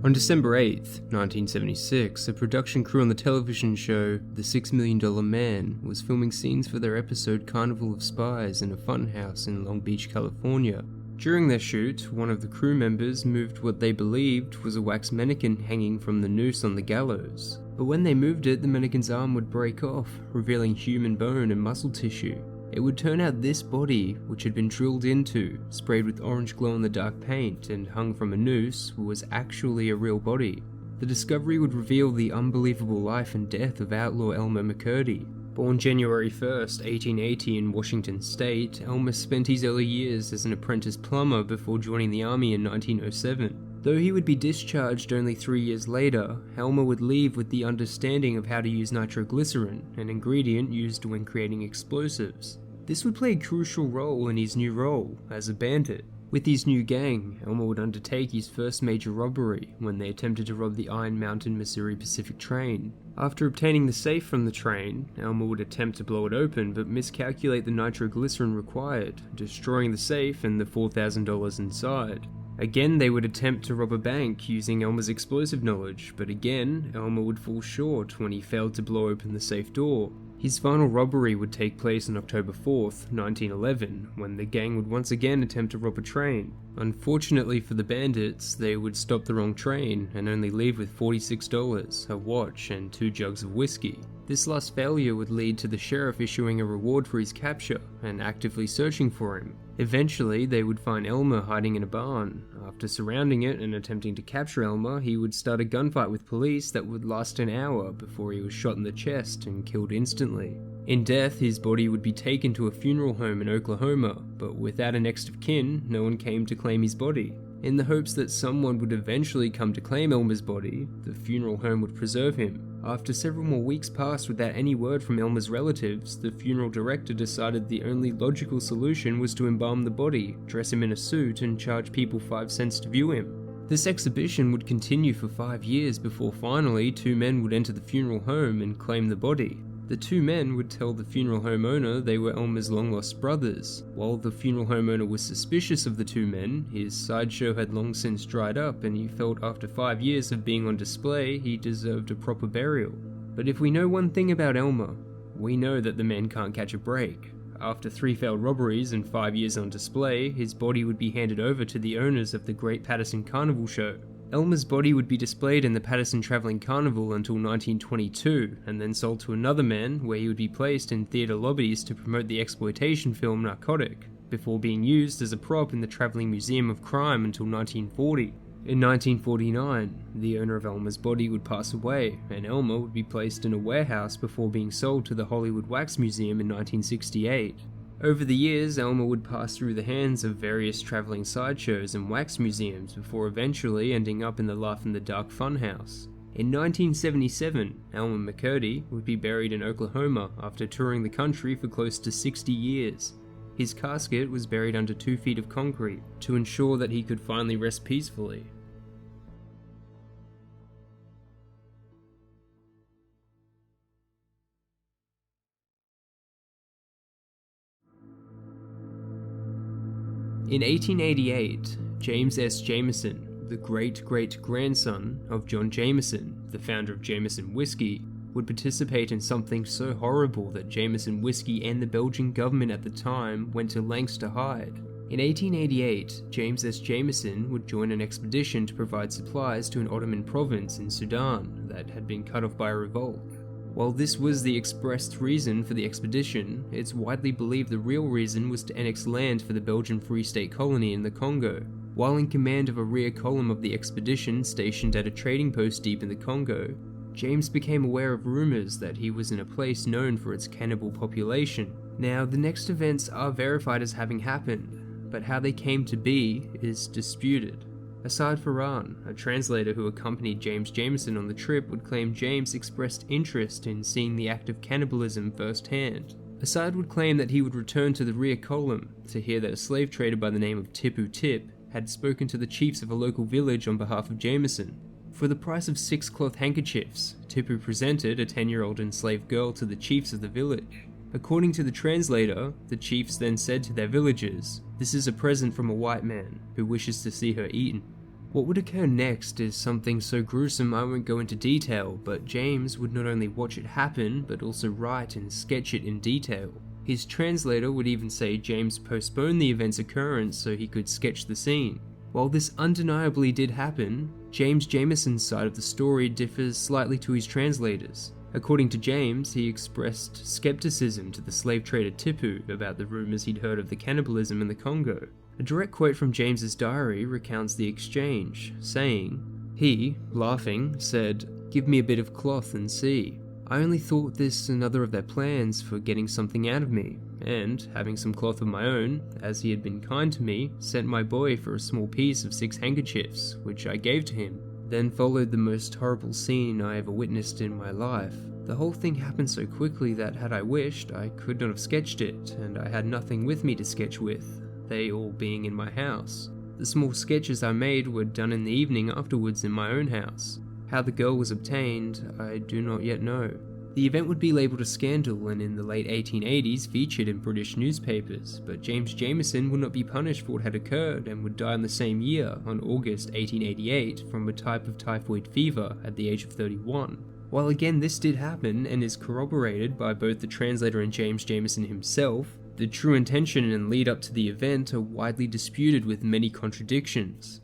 On December 8th, 1976, a production crew on the television show The $6 Million Man was filming scenes for their episode Carnival of Spies in a funhouse in Long Beach, California. During their shoot, one of the crew members moved what they believed was a wax mannequin hanging from the noose on the gallows. But when they moved it, the mannequin's arm would break off, revealing human bone and muscle tissue. It would turn out this body, which had been drilled into, sprayed with orange glow-in-the-dark paint, and hung from a noose, was actually a real body. The discovery would reveal the unbelievable life and death of outlaw Elmer McCurdy. Born January 1st, 1880 in Washington State, Elmer spent his early years as an apprentice plumber before joining the army in 1907. Though he would be discharged only 3 years later, Elmer would leave with the understanding of how to use nitroglycerin, an ingredient used when creating explosives. This would play a crucial role in his new role as a bandit. With his new gang, Elmer would undertake his first major robbery when they attempted to rob the Iron Mountain Missouri Pacific train. After obtaining the safe from the train, Elmer would attempt to blow it open but miscalculate the nitroglycerin required, destroying the safe and the $4,000 inside. Again, they would attempt to rob a bank using Elmer's explosive knowledge, but again, Elmer would fall short when he failed to blow open the safe door. His final robbery would take place on October 4th, 1911, when the gang would once again attempt to rob a train. Unfortunately for the bandits, they would stop the wrong train and only leave with $46, a watch, and 2 jugs of whiskey. This last failure would lead to the sheriff issuing a reward for his capture and actively searching for him. Eventually, they would find Elmer hiding in a barn. After surrounding it and attempting to capture Elmer, he would start a gunfight with police that would last an hour before he was shot in the chest and killed instantly. In death, his body would be taken to a funeral home in Oklahoma, but without a next of kin, no one came to claim his body. In the hopes that someone would eventually come to claim Elmer's body, the funeral home would preserve him. After several more weeks passed without any word from Elmer's relatives, the funeral director decided the only logical solution was to embalm the body, dress him in a suit, and charge people 5 cents to view him. This exhibition would continue for 5 years before finally 2 men would enter the funeral home and claim the body. The 2 men would tell the funeral home owner they were Elmer's long-lost brothers. While the funeral home owner was suspicious of the 2 men, his sideshow had long since dried up and he felt after 5 years of being on display, he deserved a proper burial. But if we know one thing about Elmer, we know that the man can't catch a break. After 3 failed robberies and 5 years on display, his body would be handed over to the owners of the Great Patterson Carnival Show. Elmer's body would be displayed in the Patterson Traveling Carnival until 1922, and then sold to another man, where he would be placed in theater lobbies to promote the exploitation film Narcotic, before being used as a prop in the Traveling Museum of Crime until 1940. In 1949, the owner of Elmer's body would pass away, and Elmer would be placed in a warehouse before being sold to the Hollywood Wax Museum in 1968. Over the years, Elmer would pass through the hands of various traveling sideshows and wax museums before eventually ending up in the Laugh in the Dark funhouse. In 1977, Elmer McCurdy would be buried in Oklahoma after touring the country for close to 60 years. His casket was buried under 2 feet of concrete to ensure that he could finally rest peacefully. In 1888, James S. Jameson, the great-great-grandson of John Jameson, the founder of Jameson Whiskey, would participate in something so horrible that Jameson Whiskey and the Belgian government at the time went to lengths to hide. In 1888, James S. Jameson would join an expedition to provide supplies to an Ottoman province in Sudan that had been cut off by a revolt. While this was the expressed reason for the expedition, it's widely believed the real reason was to annex land for the Belgian Free State colony in the Congo. While in command of a rear column of the expedition stationed at a trading post deep in the Congo, James became aware of rumors that he was in a place known for its cannibal population. Now, the next events are verified as having happened, but how they came to be is disputed. Asad Farhan, a translator who accompanied James Jameson on the trip, would claim James expressed interest in seeing the act of cannibalism firsthand. Asad would claim that he would return to the rear column to hear that a slave trader by the name of Tipu Tip had spoken to the chiefs of a local village on behalf of Jameson. For the price of 6 cloth handkerchiefs, Tipu presented a 10-year-old enslaved girl to the chiefs of the village. According to the translator, the chiefs then said to their villagers, "This is a present from a white man who wishes to see her eaten." What would occur next is something so gruesome I won't go into detail, but James would not only watch it happen, but also write and sketch it in detail. His translator would even say James postponed the event's occurrence so he could sketch the scene. While this undeniably did happen, James Jameson's side of the story differs slightly to his translator's. According to James, he expressed skepticism to the slave trader Tipu about the rumours he'd heard of the cannibalism in the Congo. A direct quote from James's diary recounts the exchange, saying, "He, laughing, said, 'Give me a bit of cloth and see.' I only thought this another of their plans for getting something out of me, and, having some cloth of my own, as he had been kind to me, sent my boy for a small piece of 6 handkerchiefs, which I gave to him. Then followed the most horrible scene I ever witnessed in my life. The whole thing happened so quickly that had I wished, I could not have sketched it, and I had nothing with me to sketch with, they all being in my house. The small sketches I made were done in the evening afterwards in my own house. How the girl was obtained, I do not yet know." The event would be labelled a scandal and in the late 1880s featured in British newspapers, but James Jameson would not be punished for what had occurred and would die in the same year, on August 1888, from a type of typhoid fever at the age of 31. While again this did happen and is corroborated by both the translator and James Jameson himself, the true intention and lead up to the event are widely disputed with many contradictions.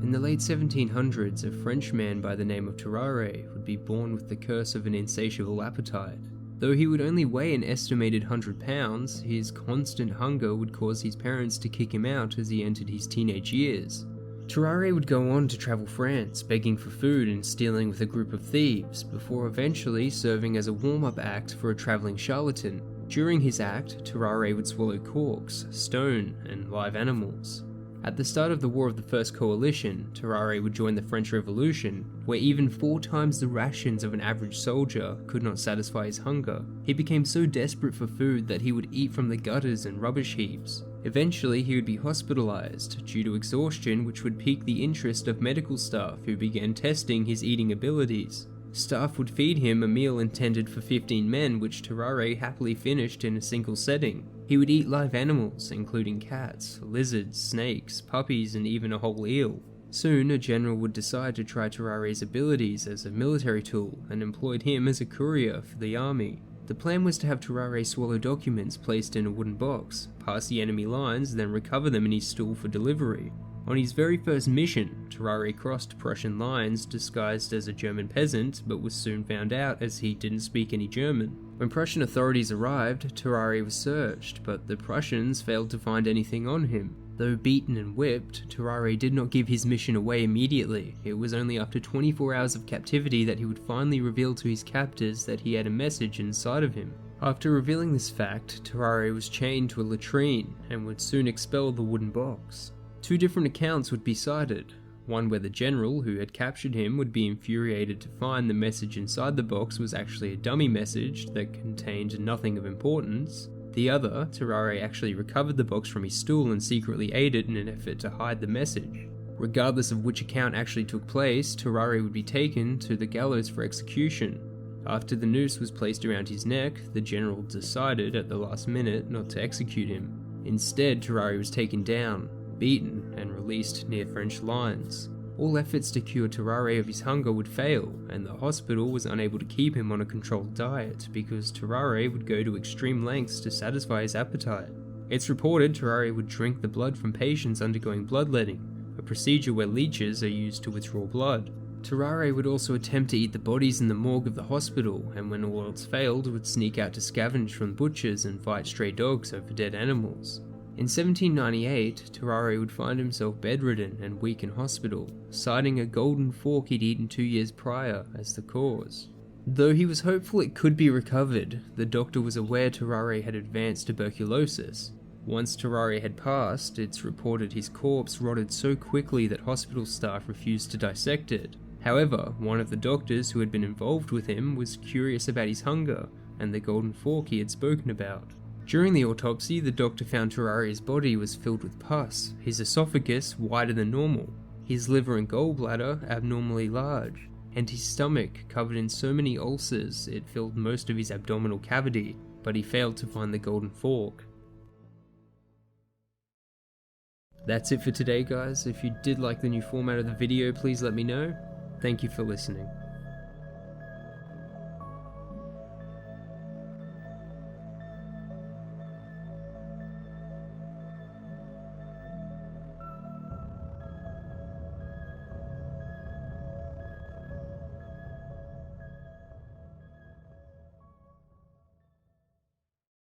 In the late 1700s, a French man by the name of Terraria would be born with the curse of an insatiable appetite. Though he would only weigh an estimated 100 pounds, his constant hunger would cause his parents to kick him out as he entered his teenage years. Terraria would go on to travel France, begging for food and stealing with a group of thieves, before eventually serving as a warm-up act for a travelling charlatan. During his act, Terraria would swallow corks, stone, and live animals. At the start of the War of the First Coalition, Terraria would join the French Revolution, where even 4 times the rations of an average soldier could not satisfy his hunger. He became so desperate for food that he would eat from the gutters and rubbish heaps. Eventually, he would be hospitalized due to exhaustion, which would pique the interest of medical staff who began testing his eating abilities. Staff would feed him a meal intended for 15 men, which Terraria happily finished in a single setting. He would eat live animals, including cats, lizards, snakes, puppies, and even a whole eel. Soon, a general would decide to try Terraria's abilities as a military tool and employed him as a courier for the army. The plan was to have Terraria swallow documents placed in a wooden box, pass the enemy lines, then recover them in his stool for delivery. On his very first mission, Terraria crossed Prussian lines disguised as a German peasant, but was soon found out as he didn't speak any German. When Prussian authorities arrived, Terraria was searched, but the Prussians failed to find anything on him. Though beaten and whipped, Terraria did not give his mission away immediately. It was only after 24 hours of captivity that he would finally reveal to his captors that he had a message inside of him. After revealing this fact, Terraria was chained to a latrine and would soon expel the wooden box. 2 different accounts would be cited, one where the general who had captured him would be infuriated to find the message inside the box was actually a dummy message that contained nothing of importance. The other, Terraria actually recovered the box from his stool and secretly ate it in an effort to hide the message. Regardless of which account actually took place, Terraria would be taken to the gallows for execution. After the noose was placed around his neck, the general decided at the last minute not to execute him. Instead, Terraria was taken down, beaten, and released near French lines. All efforts to cure Terraria of his hunger would fail, and the hospital was unable to keep him on a controlled diet because Terraria would go to extreme lengths to satisfy his appetite. It's reported Terraria would drink the blood from patients undergoing bloodletting, a procedure where leeches are used to withdraw blood. Terraria would also attempt to eat the bodies in the morgue of the hospital, and when all else failed, would sneak out to scavenge from butchers and fight stray dogs over dead animals. In 1798, Terraria would find himself bedridden and weak in hospital, citing a golden fork he'd eaten 2 years prior as the cause. Though he was hopeful it could be recovered, the doctor was aware Terraria had advanced tuberculosis. Once Terraria had passed, it's reported his corpse rotted so quickly that hospital staff refused to dissect it. However, one of the doctors who had been involved with him was curious about his hunger and the golden fork he had spoken about. During the autopsy, the doctor found Terraria's body was filled with pus, his esophagus wider than normal, his liver and gallbladder abnormally large. and his stomach covered in so many ulcers it filled most of his abdominal cavity, but he failed to find the golden fork. That's it for today, guys. If you did like the new format of the video, please let me know. Thank you for listening.